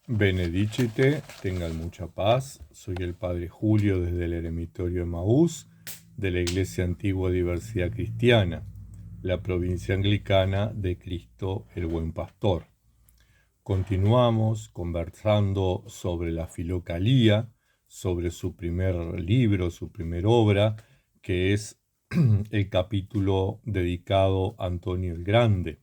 Benedicite, tengan mucha paz. Soy el Padre Julio desde el Eremitorio Emaús de la Iglesia Antigua Diversidad Cristiana, la provincia anglicana de Cristo el Buen Pastor. Continuamos conversando sobre la Filocalía, sobre su primer libro, su primera obra, que es el capítulo dedicado a Antonio el Grande.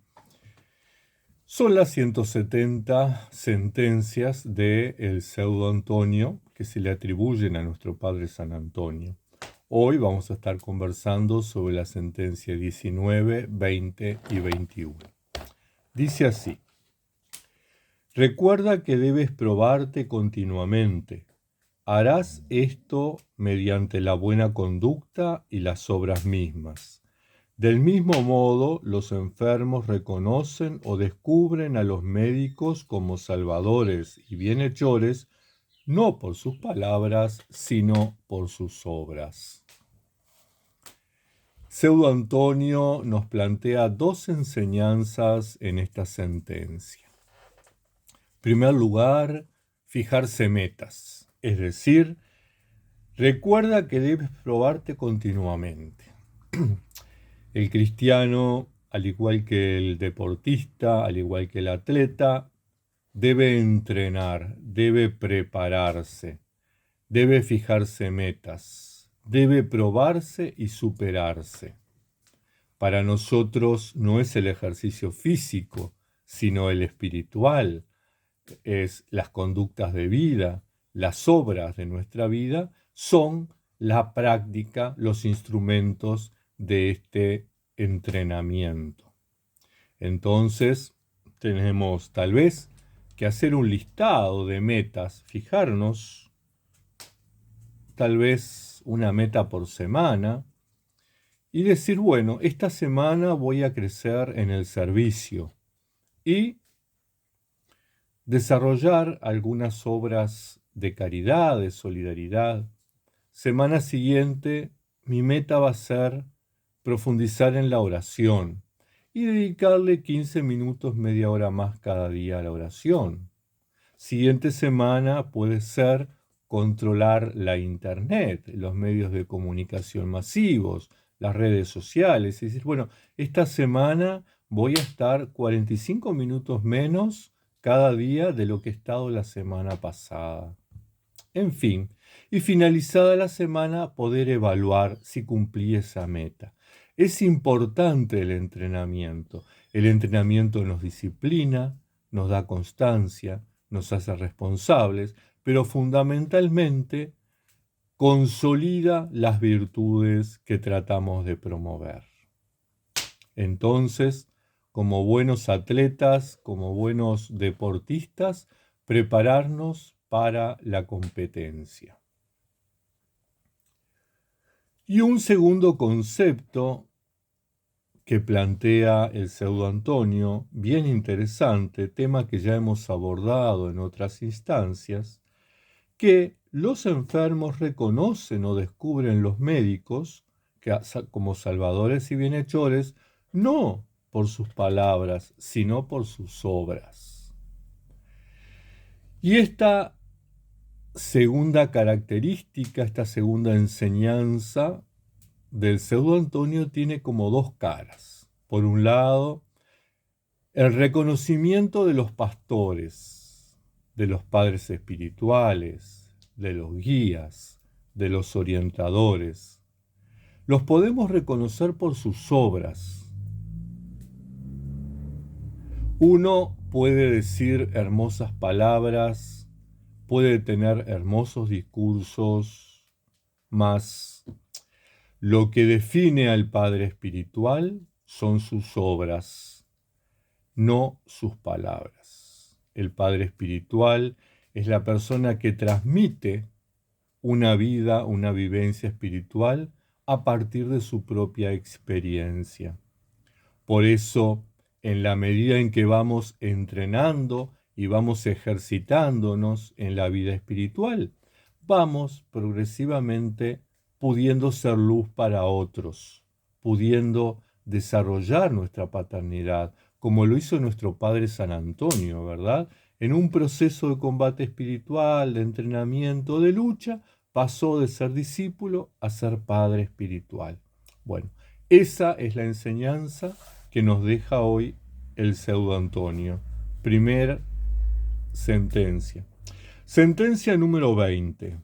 Son las 170 sentencias del pseudo Antonio que se le atribuyen a nuestro padre San Antonio. Hoy vamos a estar conversando sobre la sentencia 19, 20 y 21. Dice así: recuerda que debes probarte continuamente. Harás esto mediante la buena conducta y las obras mismas. Del mismo modo, los enfermos reconocen o descubren a los médicos como salvadores y bienhechores, no por sus palabras, sino por sus obras. Pseudo Antonio nos plantea dos enseñanzas en esta sentencia. En primer lugar, fijarse metas, es decir, recuerda que debes probarte continuamente. El cristiano, al igual que el deportista, al igual que el atleta, debe entrenar, debe prepararse, debe fijarse metas, debe probarse y superarse. Para nosotros no es el ejercicio físico, sino el espiritual, es las conductas de vida, las obras de nuestra vida, son la práctica, los instrumentos de este entrenamiento. Entonces, tenemos tal vez que hacer un listado de metas, fijarnos tal vez una meta por semana y decir, bueno, esta semana voy a crecer en el servicio y desarrollar algunas obras de caridad, de solidaridad. Semana siguiente, mi meta va a ser profundizar en la oración y dedicarle 15 minutos, media hora más cada día a la oración. Siguiente semana puede ser controlar la internet, los medios de comunicación masivos, las redes sociales. Y decir, bueno, esta semana voy a estar 45 minutos menos cada día de lo que he estado la semana pasada. En fin, y finalizada la semana poder evaluar si cumplí esa meta. Es importante el entrenamiento. El entrenamiento nos disciplina, nos da constancia, nos hace responsables, pero fundamentalmente consolida las virtudes que tratamos de promover. Entonces, como buenos atletas, como buenos deportistas, prepararnos para la competencia. Y un segundo concepto que plantea el pseudo Antonio, bien interesante, tema que ya hemos abordado en otras instancias, que los enfermos reconocen o descubren los médicos como salvadores y bienhechores, no por sus palabras, sino por sus obras. Y esta segunda característica, esta segunda enseñanza del pseudo Antonio tiene como dos caras. Por un lado, el reconocimiento de los pastores, de los padres espirituales, de los guías, de los orientadores. Los podemos reconocer por sus obras. Uno puede decir hermosas palabras, puede tener hermosos discursos, mas lo que define al Padre espiritual son sus obras, no sus palabras. El Padre espiritual es la persona que transmite una vida, una vivencia espiritual a partir de su propia experiencia. Por eso, en la medida en que vamos entrenando y vamos ejercitándonos en la vida espiritual, vamos progresivamente pudiendo ser luz para otros, pudiendo desarrollar nuestra paternidad, como lo hizo nuestro padre San Antonio, ¿verdad? en un proceso de combate espiritual, de entrenamiento, de lucha, pasó de ser discípulo a ser padre espiritual. Bueno, esa es la enseñanza que nos deja hoy el pseudo Antonio. Primer sentencia. Sentencia número 20.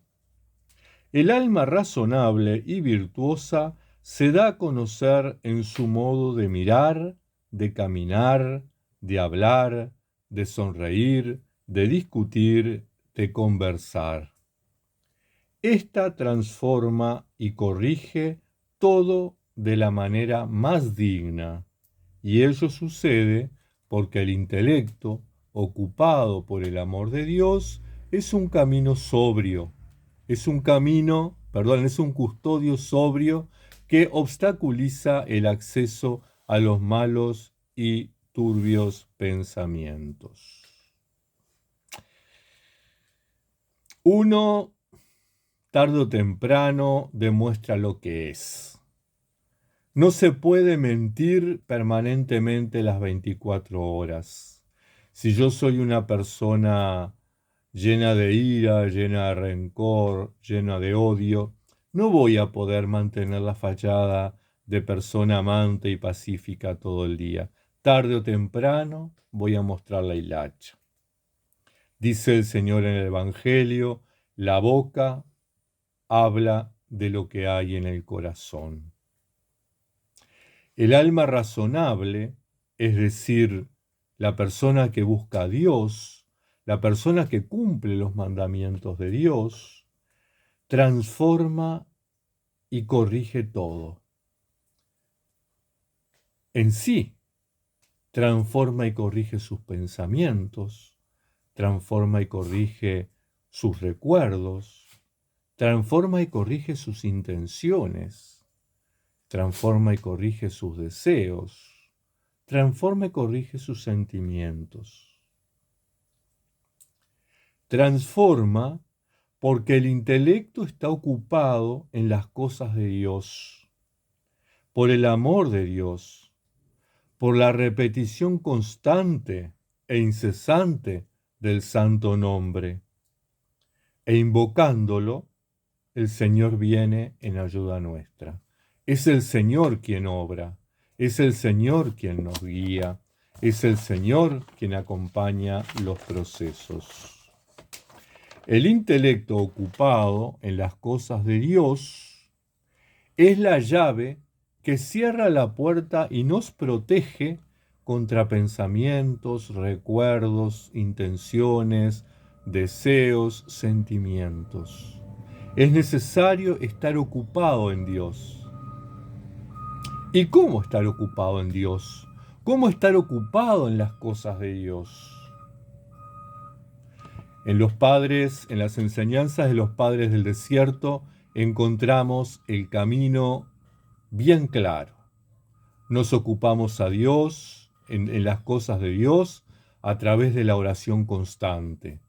El alma razonable y virtuosa se da a conocer en su modo de mirar, de caminar, de hablar, de sonreír, de discutir, de conversar. Esta transforma y corrige todo de la manera más digna, y ello sucede porque el intelecto, ocupado por el amor de Dios, es un camino sobrio, es un custodio sobrio que obstaculiza el acceso a los malos y turbios pensamientos. Uno, tarde o temprano, demuestra lo que es. No se puede mentir permanentemente las 24 horas. Si yo soy una persona llena de ira, llena de rencor, llena de odio, no voy a poder mantener la fachada de persona amante y pacífica todo el día. Tarde o temprano voy a mostrar la hilacha. Dice el Señor en el Evangelio, la boca habla de lo que hay en el corazón. El alma razonable, es decir, la persona que busca a Dios, la persona que cumple los mandamientos de Dios, transforma y corrige todo. En sí, transforma y corrige sus pensamientos, transforma y corrige sus recuerdos, transforma y corrige sus intenciones, transforma y corrige sus deseos, transforma y corrige sus sentimientos. Transforma porque el intelecto está ocupado en las cosas de Dios, por el amor de Dios, por la repetición constante e incesante del santo nombre. E invocándolo, el Señor viene en ayuda nuestra. Es el Señor quien obra, es el Señor quien nos guía, es el Señor quien acompaña los procesos. El intelecto ocupado en las cosas de Dios es la llave que cierra la puerta y nos protege contra pensamientos, recuerdos, intenciones, deseos, sentimientos. Es necesario estar ocupado en Dios. ¿Y cómo estar ocupado en Dios? ¿Cómo estar ocupado en las cosas de Dios? En los padres, en las enseñanzas de los padres del desierto, encontramos el camino bien claro. Nos ocupamos a Dios, en las cosas de Dios, a través de la oración constante.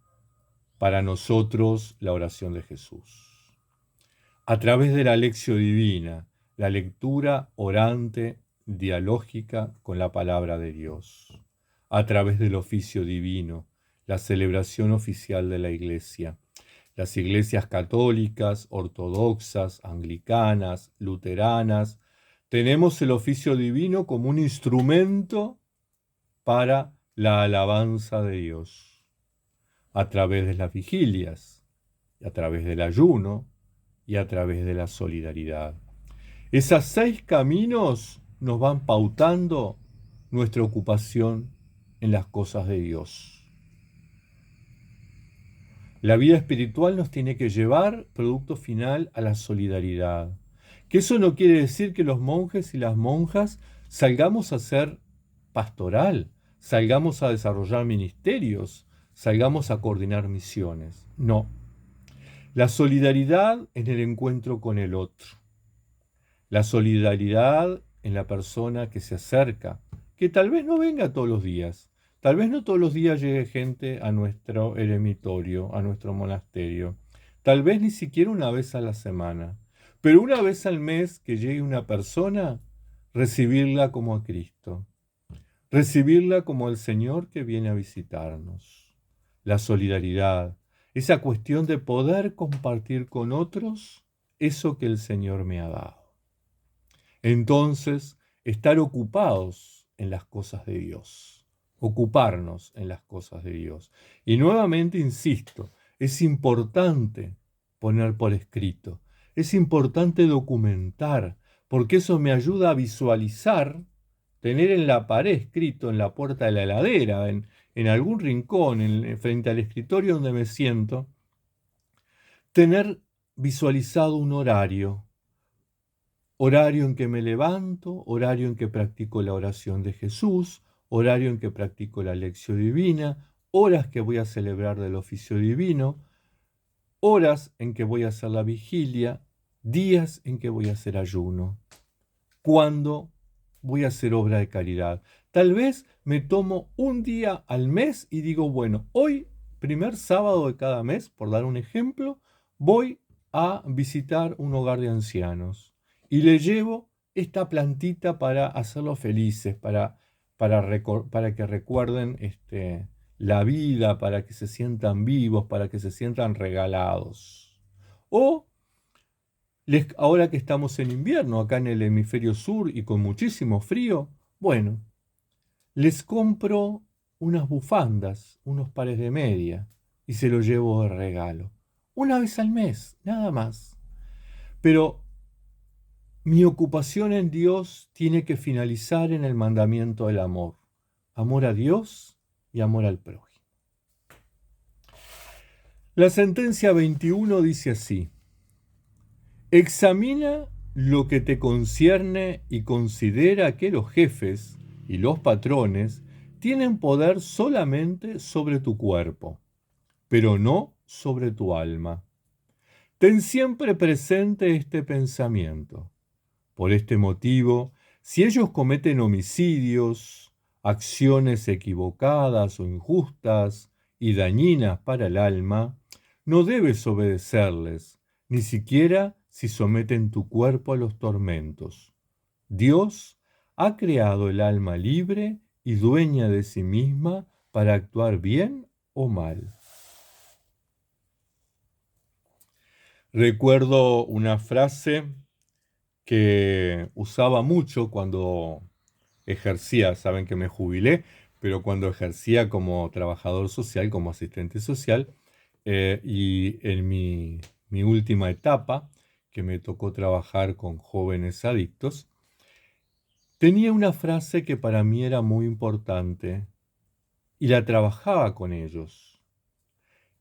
Para nosotros, la oración de Jesús. A través de la lección divina, la lectura orante, dialógica con la palabra de Dios. A través del oficio divino, la celebración oficial de la Iglesia. Las iglesias católicas, ortodoxas, anglicanas, luteranas, tenemos el oficio divino como un instrumento para la alabanza de Dios. A través de las vigilias, a través del ayuno y a través de la solidaridad. Esos 6 caminos nos van pautando nuestra ocupación en las cosas de Dios. La vida espiritual nos tiene que llevar, producto final, a la solidaridad. Que eso no quiere decir que los monjes y las monjas salgamos a hacer pastoral, salgamos a desarrollar ministerios, salgamos a coordinar misiones. No. La solidaridad en el encuentro con el otro. La solidaridad en la persona que se acerca, que tal vez no venga todos los días. Tal vez no todos los días llegue gente a nuestro eremitorio, a nuestro monasterio. Tal vez ni siquiera una vez a la semana. Pero una vez al mes que llegue una persona, recibirla como a Cristo. Recibirla como el Señor que viene a visitarnos. la solidaridad, esa cuestión de poder compartir con otros eso que el Señor me ha dado. Entonces, estar ocupados en las cosas de Dios, ocuparnos en las cosas de Dios. Y nuevamente insisto, es importante poner por escrito, es importante documentar, porque eso me ayuda a visualizar, tener en la pared escrito, en la puerta de la heladera, en algún rincón, frente al escritorio donde me siento, tener visualizado un horario en que me levanto, horario en que practico la oración de Jesús, horario en que practico la lección divina, horas que voy a celebrar del oficio divino, horas en que voy a hacer la vigilia, días en que voy a hacer ayuno, cuándo voy a hacer obra de caridad. Tal vez me tomo un día al mes y digo, bueno, hoy, primer sábado de cada mes, por dar un ejemplo, voy a visitar un hogar de ancianos y le llevo esta plantita para hacerlos felices, para que recuerden la vida, para que se sientan vivos, para que se sientan regalados. O ahora que estamos en invierno, acá en el hemisferio sur y con muchísimo frío, bueno, les compro unas bufandas, unos pares de media, y se los llevo de regalo. Una vez al mes, nada más. Pero mi ocupación en Dios tiene que finalizar en el mandamiento del amor. Amor a Dios y amor al prójimo. La sentencia 21 dice así: examina lo que te concierne y considera que los jefes y los patrones tienen poder solamente sobre tu cuerpo, pero no sobre tu alma. Ten siempre presente este pensamiento. Por este motivo, si ellos cometen homicidios, acciones equivocadas o injustas y dañinas para el alma, no debes obedecerles, ni siquiera si someten tu cuerpo a los tormentos. Dios ha creado el alma libre y dueña de sí misma para actuar bien o mal. Recuerdo una frase que usaba mucho cuando ejercía, saben que me jubilé, pero cuando ejercía como trabajador social, como asistente social, y en mi última etapa, que me tocó trabajar con jóvenes adictos, tenía una frase que para mí era muy importante y la trabajaba con ellos.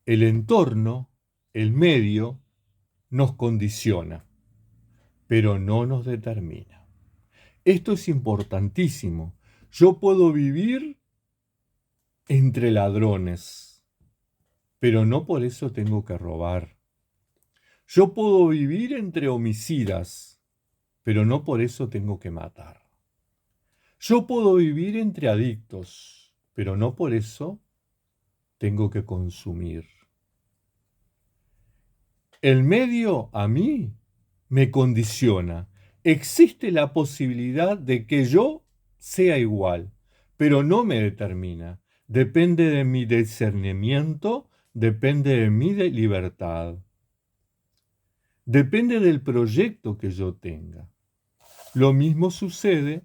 El entorno, el medio, nos condiciona, pero no nos determina. Esto es importantísimo. Yo puedo vivir entre ladrones, pero no por eso tengo que robar. Yo puedo vivir entre homicidas, pero no por eso tengo que matar. Yo puedo vivir entre adictos, pero no por eso tengo que consumir. El medio a mí me condiciona. Existe la posibilidad de que yo sea igual, pero no me determina. Depende de mi discernimiento, depende de mi libertad. Depende del proyecto que yo tenga. Lo mismo sucede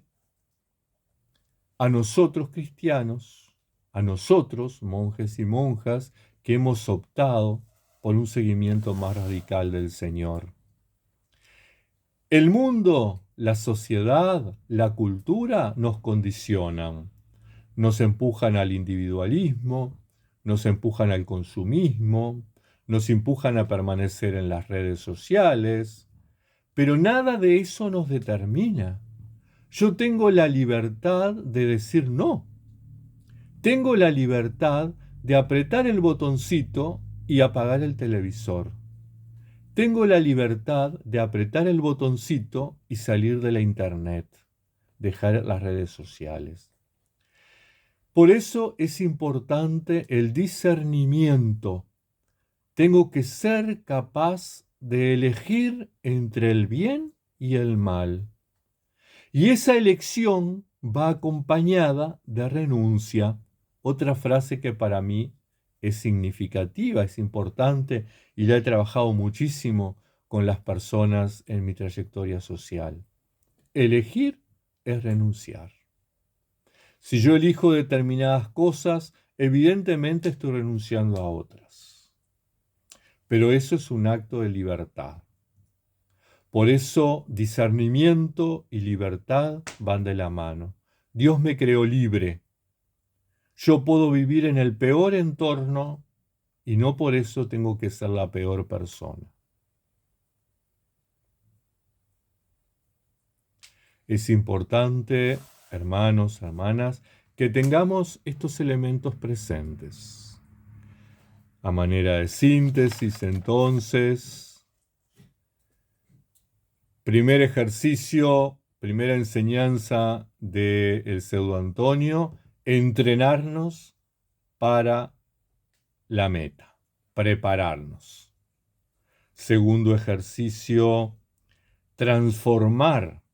a nosotros cristianos, a nosotros, monjes y monjas, que hemos optado por un seguimiento más radical del Señor. El mundo, la sociedad, la cultura nos condicionan, nos empujan al individualismo, nos empujan al consumismo, nos empujan a permanecer en las redes sociales, pero nada de eso nos determina. Yo tengo la libertad de decir no. Tengo la libertad de apretar el botoncito y apagar el televisor. Tengo la libertad de apretar el botoncito y salir de la internet, dejar las redes sociales. Por eso es importante el discernimiento. Tengo que ser capaz de elegir entre el bien y el mal. Y esa elección va acompañada de renuncia, otra frase que para mí es significativa, es importante y la he trabajado muchísimo con las personas en mi trayectoria social. Elegir es renunciar. Si yo elijo determinadas cosas, evidentemente estoy renunciando a otras. Pero eso es un acto de libertad. Por eso discernimiento y libertad van de la mano. Dios me creó libre. Yo puedo vivir en el peor entorno y no por eso tengo que ser la peor persona. Es importante, hermanos, hermanas, que tengamos estos elementos presentes. A manera de síntesis, entonces, primer ejercicio, primera enseñanza del Pseudo Antonio, entrenarnos para la meta, prepararnos. Segundo ejercicio, transformar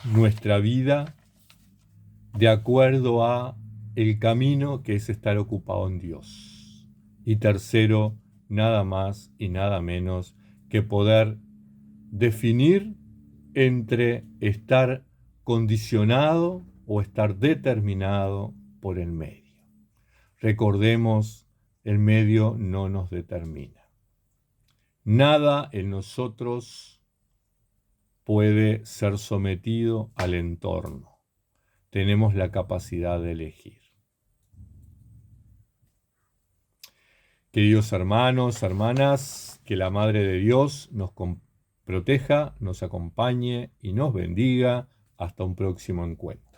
nuestra vida de acuerdo a el camino que es estar ocupado en Dios. Y tercero, nada más y nada menos que poder definir entre estar condicionado o estar determinado por el medio. Recordemos, el medio no nos determina. Nada en nosotros puede ser sometido al entorno. Tenemos la capacidad de elegir. Queridos hermanos, hermanas, que la Madre de Dios nos proteja, nos acompañe y nos bendiga. Hasta un próximo encuentro.